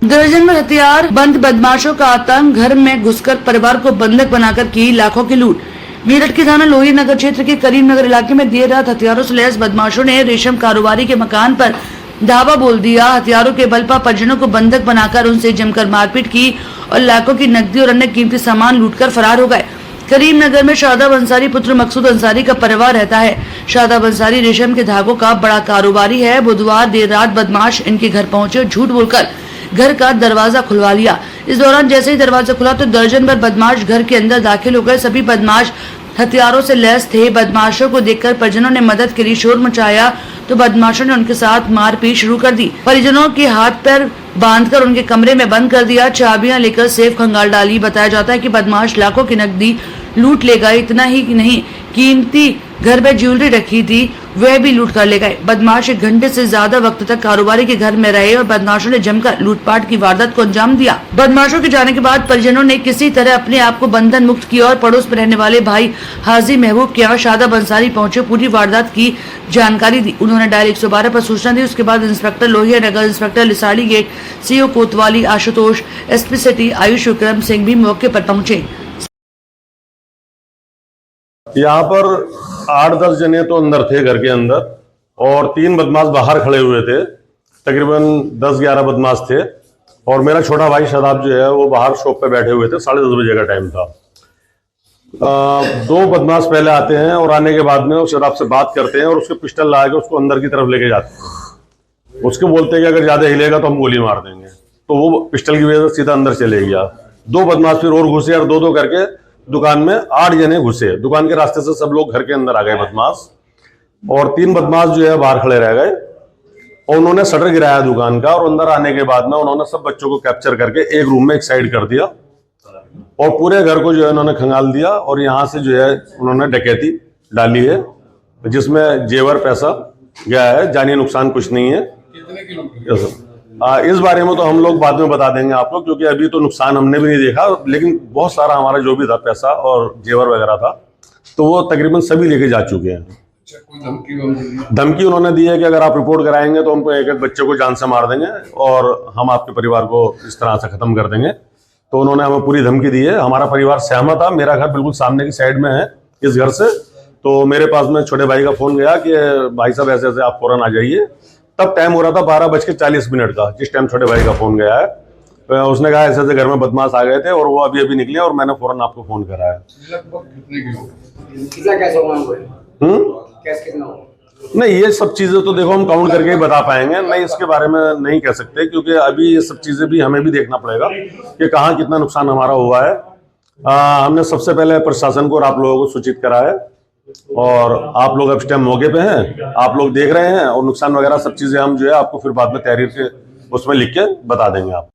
दर्जन में हथियार बंद बदमाशों का आतंक, घर में घुसकर परिवार को बंधक बनाकर की लाखों की लूट। मेरठ के थाना लोही नगर क्षेत्र के करीम नगर इलाके में देर रात हथियारों से लैस बदमाशों ने रेशम कारोबारी के मकान पर धावा बोल दिया। हथियारों के बल पर परिजनों को बंधक बनाकर उनसे जमकर मारपीट की और लाखों की नकदी और अन्य कीमती सामान लूटकर फरार हो गए। करीम नगर में शादाब अंसारी पुत्र मकसूद अंसारी का परिवार रहता है। शादाब अंसारी रेशम के धागों का बड़ा कारोबारी है। बुधवार देर रात बदमाश इनके घर पहुंचे और झूठ बोलकर घर का दरवाजा खुलवा लिया। इस दौरान जैसे ही दरवाजा खुला तो दर्जन भर बदमाश घर के अंदर दाखिल हो गए। सभी बदमाश हथियारों से लैस थे। बदमाशों को देखकर परिजनों ने मदद के लिए शोर मचाया तो बदमाशों ने उनके साथ मारपीट शुरू कर दी। परिजनों के हाथ पैर बांधकर उनके कमरे में बंद कर दिया। चाबियां लेकर सेफ खंगाल डाली। बताया जाता है कि बदमाश लाखों की नकदी लूट ले गए। इतना ही नहीं, कीमती घर में ज्वेलरी रखी थी वह भी लूट कर ले गए। बदमाश 1 घंटे से ज्यादा वक्त तक कारोबारी के घर में रहे और बदमाशों ने जमकर लूटपाट की वारदात को अंजाम दिया। बदमाशों के जाने के बाद परिजनों ने किसी तरह अपने आप को बंधन मुक्त किया और पड़ोस में रहने वाले भाई हाजी महबूब के यहाँ शादाब अंसारी पहुंचे, पूरी वारदात की जानकारी दी। उन्होंने डायल 112 पर सूचना दी। उसके बाद inspector Lohia Nagar, inspector Lisari gate, CO कोतवाली आशुतोष, एसपी सिटी आयुष विक्रम सिंह भी मौके पर पहुंचे। यहाँ पर 8-10 जने तो अंदर थे घर के अंदर और 3 बदमाश बाहर खड़े हुए थे। तकरीबन 10-11 बदमाश थे और मेरा छोटा भाई शादाब जो है वो बाहर शॉप पे बैठे हुए थे। 10:30 बजे का टाइम था। 2 बदमाश पहले आते हैं और आने के बाद में वो शादाब से बात करते हैं और उसके पिस्टल ला के उसको अंदर की तरफ लेके जाते हैं। उसके बोलते हैं कि अगर ज्यादा हिलेगा तो हम गोली मार देंगे। तो वो पिस्टल की वजह से सीधा अंदर चले गया। 2 बदमाश फिर और घुसे और 2-2 करके दुकान में 8 जने घुसे। दुकान के रास्ते से सब लोग घर के अंदर आ गए बदमाश, और 3 बदमाश जो है बाहर खड़े रह गए और उन्होंने शटर गिराया दुकान का। और अंदर आने के बाद में उन्होंने सब बच्चों को कैप्चर करके एक रूम में एक साइड कर दिया और पूरे घर को जो है उन्होंने खंगाल दिया। और यहाँ से जो है उन्होंने डकैती डाली है जिसमें जेवर पैसा गया है, जानी नुकसान कुछ नहीं है। इस बारे में तो हम लोग बाद में बता देंगे आप लोग, क्योंकि अभी तो नुकसान हमने भी नहीं देखा, लेकिन बहुत सारा हमारा जो भी था पैसा और जेवर वगैरह था तो वो तकरीबन सभी लेके जा चुके हैं। कोई धमकी उन्होंने दी है कि अगर आप रिपोर्ट कराएंगे तो हम एक बच्चे को जान से मार देंगे और हम आपके परिवार को इस तरह से खत्म कर देंगे। तो उन्होंने हमें पूरी धमकी दी है। हमारा परिवार सहमत था। मेरा घर बिल्कुल सामने की साइड में है इस घर से। तो मेरे पास में छोटे भाई का फोन गया कि भाई साहब ऐसे ऐसे आप फौरन आ जाइए। तब टाइम हो रहा था 12:40 का, जिस टाइम छोटे भाई का फोन गया है। तो उसने कहा ऐसे ऐसे घर में बदमाश आ गए थे और वो अभी निकले और मैंने फौरन आपको फोन करा है। नहीं, ये सब चीजें तो देखो हम काउंट करके ही बता पाएंगे। नहीं, इसके बारे में नहीं कह सकते, क्योंकि अभी ये सब चीजें भी हमें भी देखना पड़ेगा कि कहाँ कितना नुकसान हमारा हुआ है। हमने सबसे पहले प्रशासन को और आप लोगों को सूचित करा है और आप लोग अब इस टाइम मौके पे हैं, आप लोग देख रहे हैं और नुकसान वगैरह सब चीजें हम जो है आपको फिर बाद में तहरीर के उसमें लिख के बता देंगे आप।